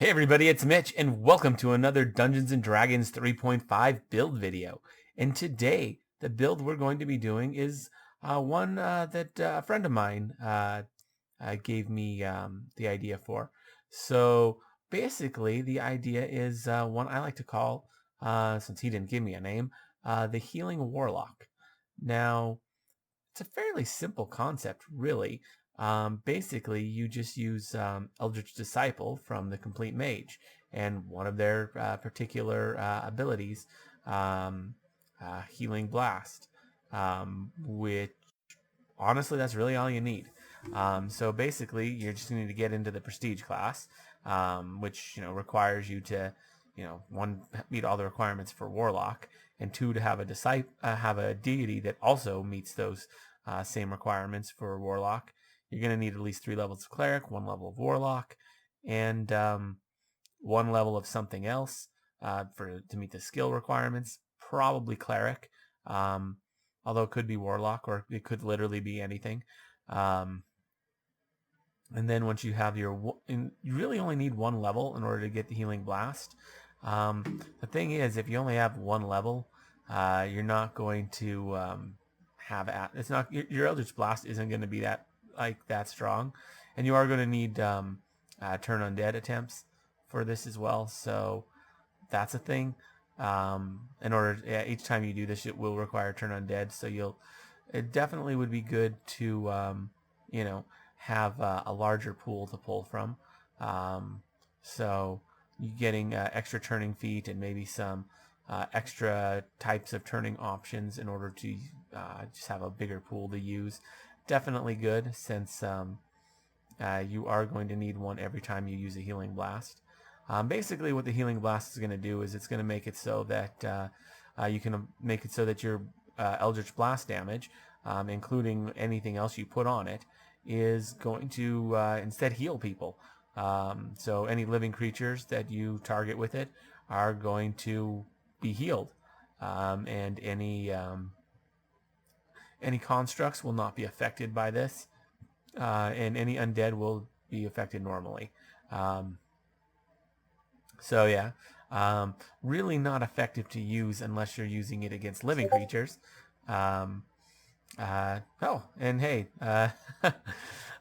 Hey everybody, it's Mitch, and welcome to another Dungeons & Dragons 3.5 build video. And today, the build we're going to be doing is one that a friend of mine gave me the idea for. So basically, the idea is one I like to call, since he didn't give me a name, the Healing Warlock. Now, it's a fairly simple concept, really. Basically, you just use Eldritch Disciple from the Complete Mage, and one of their particular abilities, um, Healing Blast, which honestly, that's really all you need. So basically, you're just going to get into the Prestige class, which requires you to, one, meet all the requirements for Warlock, and two, to have a have a deity that also meets those same requirements for Warlock. You're going to need at least 3 levels of Cleric, 1 level of Warlock, and 1 level of something else to meet the skill requirements. Probably Cleric, although it could be Warlock or it could literally be anything. And then once you have you really only need 1 level in order to get the Healing Blast. The thing is, if you only have 1 level, you're not going to it's not your Eldritch Blast isn't going to be that strong, and you are going to need turn undead attempts for this as well. So that's a thing. Each time you do this, it will require turn undead. So it definitely would be good to have a larger pool to pull from. So you getting extra turning feet and maybe some extra types of turning options in order to just have a bigger pool to use. Definitely good, since you are going to need one every time you use a Healing Blast. Basically, what the Healing Blast is going to do is it's going to make it so that you can make it so that your Eldritch Blast damage, including anything else you put on it, is going to instead heal people. So any living creatures that you target with it are going to be healed, and any constructs will not be affected by this, and any undead will be affected normally. So yeah, really not effective to use unless you're using it against living creatures. Um, and hey,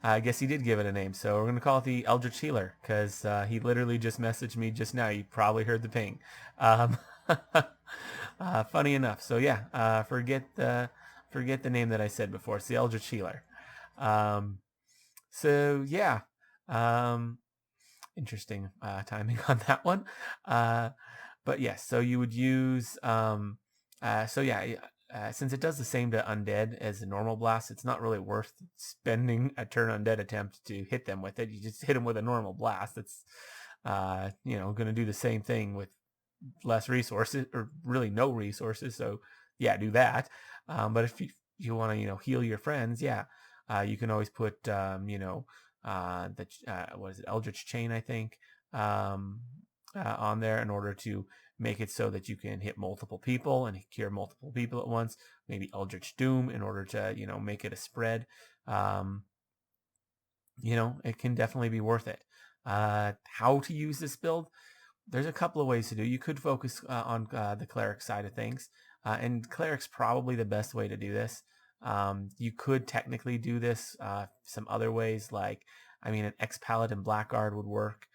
I guess he did give it a name, so we're going to call it the Eldritch Healer, because he literally just messaged me just now. You probably heard the ping. Um, funny enough. So yeah, forget the name that I said before. It's the Eldritch Healer. Um, so yeah, um, interesting timing on that one. But yes, so you would use so yeah, since it does the same to undead as the normal blast, it's not really worth spending a turn undead attempt to hit them with it. You just hit them with a normal blast. That's going to do the same thing with less resources, or really no resources. So yeah, do that. But if you want to heal your friends, yeah, you can always put what is it, Eldritch Chain, I think, on there in order to make it so that you can hit multiple people and cure multiple people at once. Maybe Eldritch Doom in order to make it a spread. It can definitely be worth it. How to use this build? There's a couple of ways to do. You could focus on the cleric side of things, and cleric's probably the best way to do this. You could technically do this some other ways, an ex-paladin blackguard would work.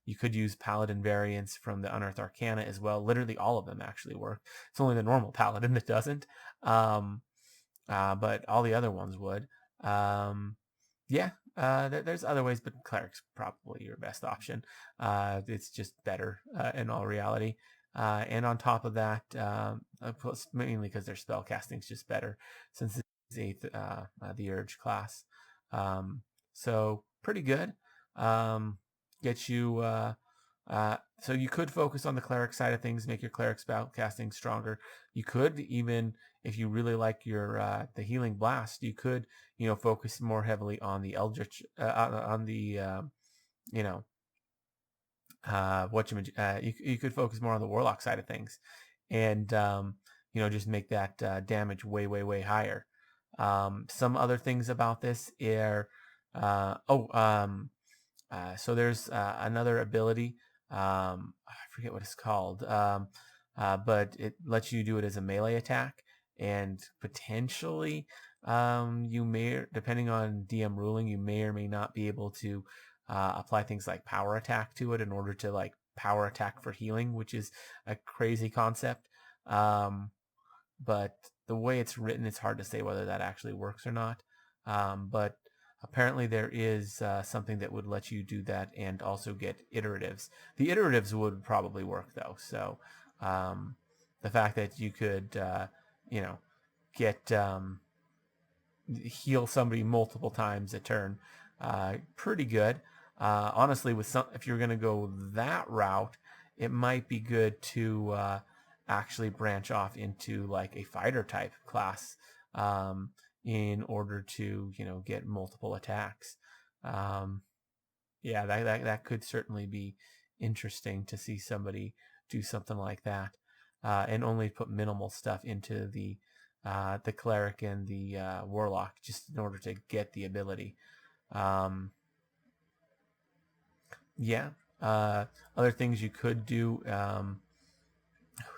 You could use paladin variants from the Unearthed Arcana as well. Literally all of them actually work. It's only the normal paladin that doesn't, but all the other ones would. Yeah, there's other ways, but cleric's probably your best option. It's just better in all reality. And on top of that, mainly because their spell casting is just better, since it's 8th, the Urge class. So pretty good. Get you. So you could focus on the cleric side of things, make your cleric spell casting stronger. You could even, if you really like your the Healing Blast, you could focus more heavily on the Eldritch, on the you could focus more on the Warlock side of things, and just make that damage way higher. Some other things about this are So there's another ability. I forget what it's called, but it lets you do it as a melee attack, and potentially you may, depending on DM ruling, you may or may not be able to apply things like power attack to it in order to like power attack for healing, which is a crazy concept. But the way it's written, it's hard to say whether that actually works or not. But apparently there is something that would let you do that and also get iteratives. The iteratives would probably work though. So the fact that you could, get heal somebody multiple times a turn, pretty good. Honestly, with some, if you're going to go that route, it might be good to actually branch off into like a fighter type class in order to get multiple attacks. Yeah, that could certainly be interesting to see somebody do something like that, and only put minimal stuff into the cleric and the warlock just in order to get the ability. Yeah. Other things you could do.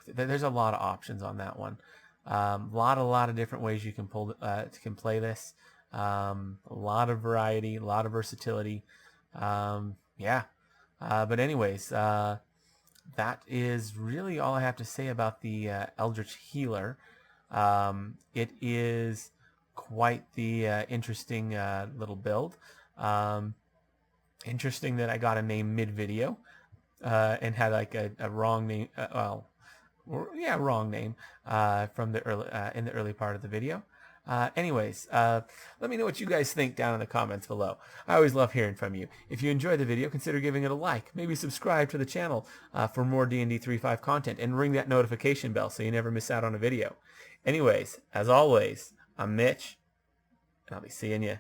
There's a lot of options on that one. A lot of different ways you can play this. A lot of variety, a lot of versatility. Yeah. But anyways, that is really all I have to say about the Eldritch Healer. It is quite the interesting little build. Interesting that I got a name mid-video and had like a wrong name. Wrong name from the early in the early part of the video. Anyways, let me know what you guys think down in the comments below. I always love hearing from you. If you enjoyed the video, consider giving it a like. Maybe subscribe to the channel for more D&D 3.5 content, and ring that notification bell so you never miss out on a video. Anyways, as always, I'm Mitch, and I'll be seeing you